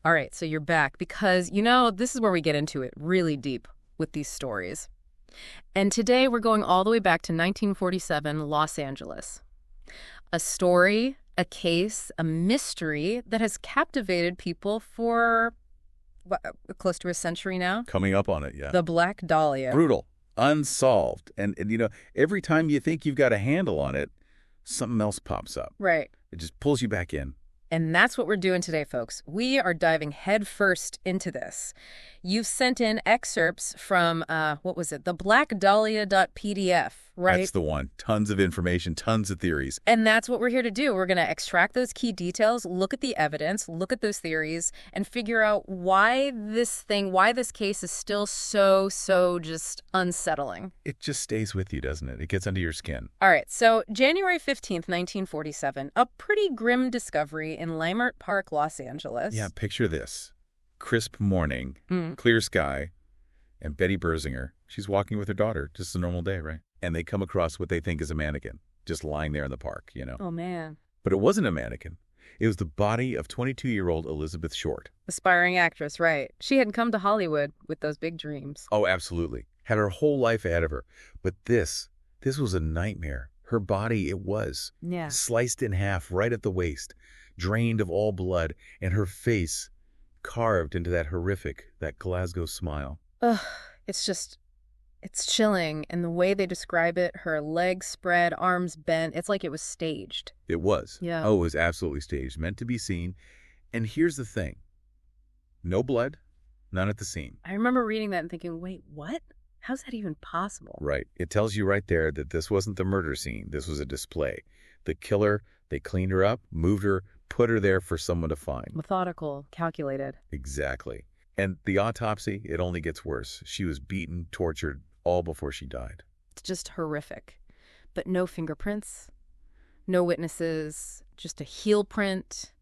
All right, so you're back because, this is where we get into it really deep with these stories. And today we're going all the way back to 1947, Los Angeles. A story, a case, a mystery that has captivated people for what, close to a century now. Coming up on it, yeah. The Black Dahlia. Brutal, unsolved. And every time you think you've got a handle on it, something else pops up. Right. It just pulls you back in. And that's what we're doing today, folks. We are diving headfirst into this. You've sent in excerpts from, what was it? The blackdahlia.pdf, right? That's the one. Tons of information, tons of theories. And that's what we're here to do. We're going to extract those key details, look at the evidence, look at those theories, and figure out why this case is still so just unsettling. It just stays with you, doesn't it? It gets under your skin. All right, so January 15th, 1947, a pretty grim discovery in Leimert Park, Los Angeles. Yeah, picture this. Crisp morning, clear sky, and Betty Berzinger, she's walking with her daughter, just a normal day, right? And they come across what they think is a mannequin, just lying there in the park, Oh, man. But it wasn't a mannequin. It was the body of 22-year-old Elizabeth Short. Aspiring actress, right. She had come to Hollywood with those big dreams. Oh, absolutely. Had her whole life ahead of her. But this was a nightmare. Her body, it was. Yeah. Sliced in half right at the waist, drained of all blood, and her face carved into that Glasgow smile. Ugh, it's chilling. And the way they describe it, her legs spread, arms bent, it's like it was staged. It was. Yeah. Oh, it was absolutely staged, meant to be seen. And here's the thing. No blood, none at the scene. I remember reading that and thinking, wait, what? How's that even possible? Right. It tells you right there that this wasn't the murder scene. This was a display. The killer, they cleaned her up, moved her, put her there for someone to find. Methodical, calculated. Exactly. And the autopsy, it only gets worse. She was beaten, tortured, all before she died. It's just horrific. But no fingerprints, no witnesses, just a heel print,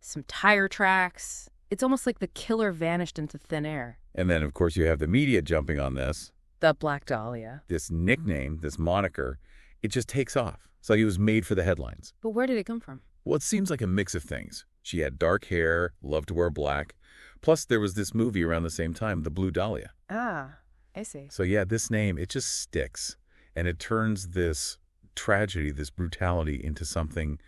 some tire tracks. It's almost like the killer vanished into thin air. And then, of course, you have the media jumping on this. The Black Dahlia. This nickname, this moniker, it just takes off. It's like it was made for the headlines. But where did it come from? Well, it seems like a mix of things. She had dark hair, loved to wear black. Plus, there was this movie around the same time, The Blue Dahlia. Ah, I see. So yeah, this name, it just sticks. And it turns this tragedy, this brutality into something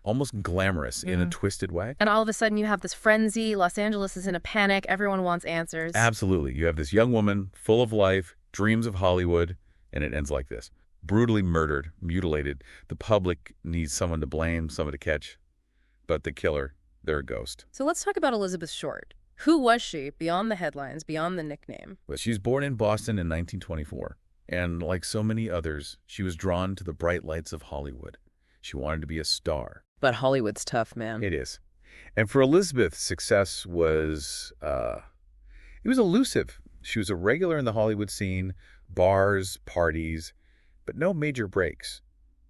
almost glamorous in a twisted way. And all of a sudden you have this frenzy. Los Angeles is in a panic. Everyone wants answers. Absolutely. You have this young woman, full of life, dreams of Hollywood, and it ends like this. Brutally murdered, mutilated. The public needs someone to blame, someone to catch. But the killer, they're a ghost. So let's talk about Elizabeth Short. Who was she, beyond the headlines, beyond the nickname? Well, she was born in Boston in 1924. And like so many others, she was drawn to the bright lights of Hollywood. She wanted to be a star. But Hollywood's tough, man. It is. And for Elizabeth, success was, it was elusive. She was a regular in the Hollywood scene, bars, parties, but no major breaks.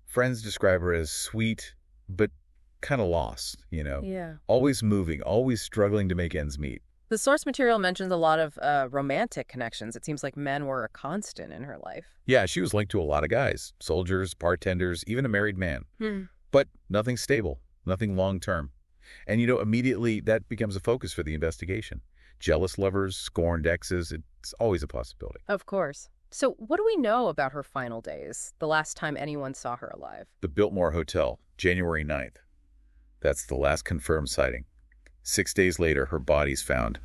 Friends describe her as sweet, but kind of lost, Yeah. Always moving, always struggling to make ends meet. The source material mentions a lot of romantic connections. It seems like men were a constant in her life. Yeah, she was linked to a lot of guys, soldiers, bartenders, even a married man. But nothing stable, nothing long-term. And, immediately that becomes a focus for the investigation. Jealous lovers, scorned exes, it's always a possibility. Of course. So what do we know about her final days, the last time anyone saw her alive? The Biltmore Hotel, January 9th. That's the last confirmed sighting. 6 days later, her body's found.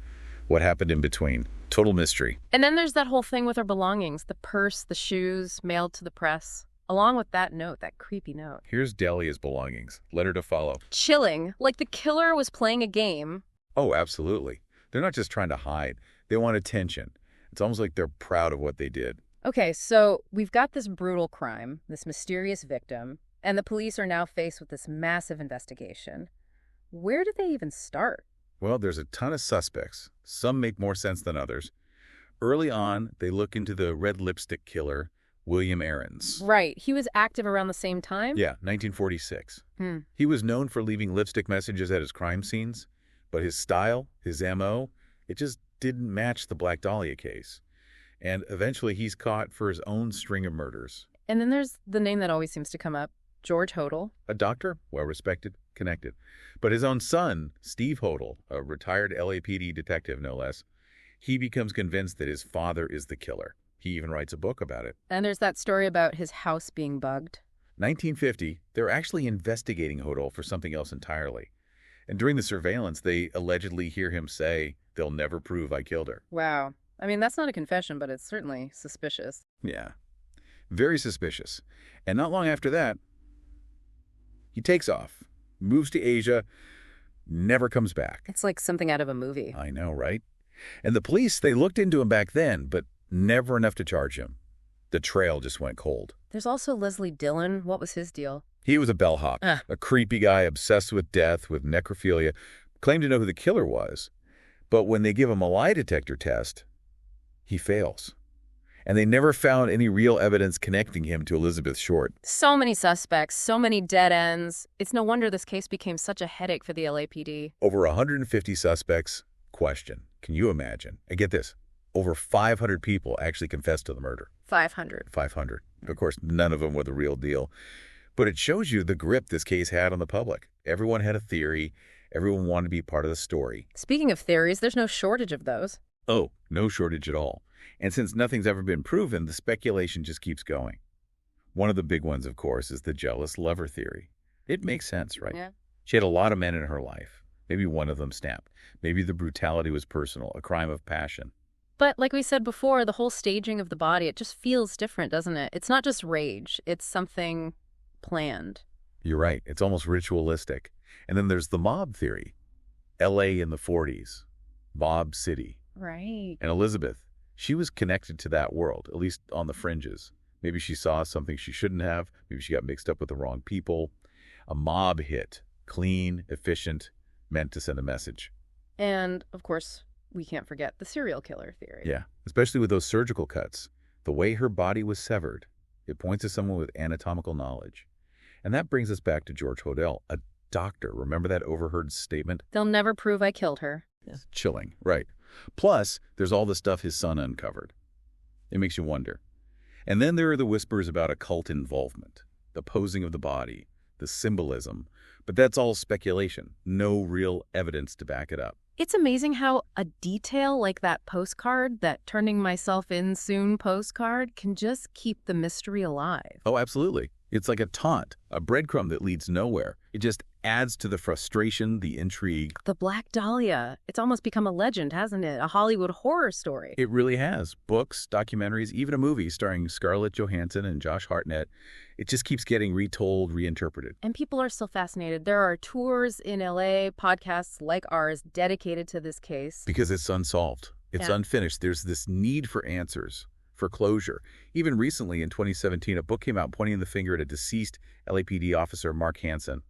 What happened in between? Total mystery. And then there's that whole thing with her belongings, the purse, the shoes, mailed to the press. Along with that note, that creepy note. Here's Dahlia's belongings. Letter to follow. Chilling, like the killer was playing a game. Oh, absolutely. They're not just trying to hide. They want attention. It's almost like they're proud of what they did. Okay, so we've got this brutal crime, this mysterious victim, and the police are now faced with this massive investigation. Where do they even start? Well, there's a ton of suspects. Some make more sense than others. Early on, they look into the red lipstick killer, William Aarons. Right. He was active around the same time? Yeah, 1946. He was known for leaving lipstick messages at his crime scenes, but his style, his M.O., it just didn't match the Black Dahlia case. And eventually he's caught for his own string of murders. And then there's the name that always seems to come up, George Hodel. A doctor, well-respected, connected. But his own son, Steve Hodel, a retired LAPD detective no less, he becomes convinced that his father is the killer. He even writes a book about it. And there's that story about his house being bugged. 1950, they're actually investigating Hodel for something else entirely. And during the surveillance, they allegedly hear him say, "They'll never prove I killed her." Wow. I mean, that's not a confession, but it's certainly suspicious. Yeah, very suspicious. And not long after that, he takes off, moves to Asia, never comes back. It's like something out of a movie. I know, right? And the police, they looked into him back then, but never enough to charge him. The trail just went cold. There's also Leslie Dillon. What was his deal? He was a bellhop, a creepy guy obsessed with death, with necrophilia, claimed to know who the killer was. But when they give him a lie detector test, he fails. And they never found any real evidence connecting him to Elizabeth Short. So many suspects, so many dead ends. It's no wonder this case became such a headache for the LAPD. Over 150 suspects. Question. Can you imagine? And get this. Over 500 people actually confessed to the murder. 500. 500. Of course, none of them were the real deal. But it shows you the grip this case had on the public. Everyone had a theory. Everyone wanted to be part of the story. Speaking of theories, there's no shortage of those. Oh, no shortage at all. And since nothing's ever been proven, the speculation just keeps going. One of the big ones, of course, is the jealous lover theory. It makes sense, right? Yeah. She had a lot of men in her life. Maybe one of them snapped. Maybe the brutality was personal, a crime of passion. But like we said before, the whole staging of the body, it just feels different, doesn't it? It's not just rage. It's something planned. You're right. It's almost ritualistic. And then there's the mob theory. L.A. in the 40s. Mob City. Right. And Elizabeth, she was connected to that world, at least on the fringes. Maybe she saw something she shouldn't have. Maybe she got mixed up with the wrong people. A mob hit. Clean, efficient, meant to send a message. And, of course, we can't forget the serial killer theory. Yeah, especially with those surgical cuts. The way her body was severed, it points to someone with anatomical knowledge. And that brings us back to George Hodel, a doctor. Remember that overheard statement? They'll never prove I killed her. It's chilling, right. Plus, there's all the stuff his son uncovered. It makes you wonder. And then there are the whispers about occult involvement, the posing of the body, the symbolism. But that's all speculation, no real evidence to back it up. It's amazing how a detail like that postcard, that turning myself in soon postcard, can just keep the mystery alive. Oh, absolutely. It's like a taunt, a breadcrumb that leads nowhere. It just adds to the frustration, the intrigue. The Black Dahlia. It's almost become a legend, hasn't it? A Hollywood horror story. It really has. Books, documentaries, even a movie starring Scarlett Johansson and Josh Hartnett. It just keeps getting retold, reinterpreted. And people are still fascinated. There are tours in LA, podcasts like ours dedicated to this case. Because it's unsolved. It's unfinished. There's this need for answers, for closure. Even recently, in 2017, a book came out pointing the finger at a deceased LAPD officer, Mark Hansen.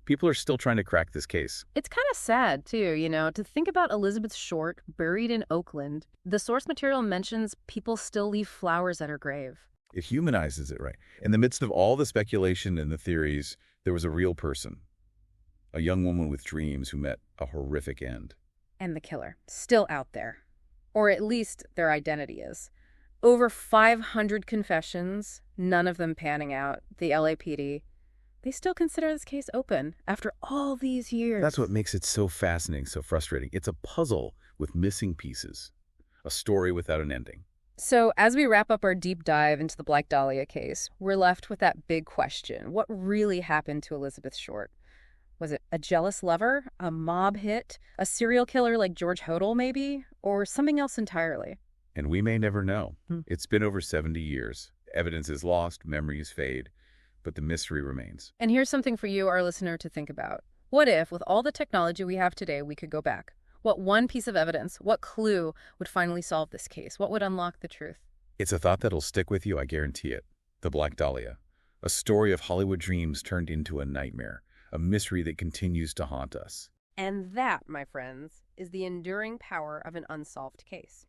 People are still trying to crack this case. It's kind of sad, too, to think about Elizabeth Short buried in Oakland. The source material mentions people still leave flowers at her grave. It humanizes it, right? In the midst of all the speculation and the theories, there was a real person. A young woman with dreams who met a horrific end. And the killer, still out there. Or at least their identity is. Over 500 confessions, none of them panning out. The LAPD, they still consider this case open after all these years. That's what makes it so fascinating, so frustrating. It's a puzzle with missing pieces. A story without an ending. So as we wrap up our deep dive into the Black Dahlia case, we're left with that big question. What really happened to Elizabeth Short? Was it a jealous lover, a mob hit, a serial killer like George Hodel maybe, or something else entirely? And we may never know. It's been over 70 years. Evidence is lost, memories fade, but the mystery remains. And here's something for you, our listener, to think about. What if, with all the technology we have today, we could go back? What one piece of evidence, what clue would finally solve this case? What would unlock the truth? It's a thought that'll stick with you, I guarantee it. The Black Dahlia. A story of Hollywood dreams turned into a nightmare. A mystery that continues to haunt us. And that, my friends, is the enduring power of an unsolved case.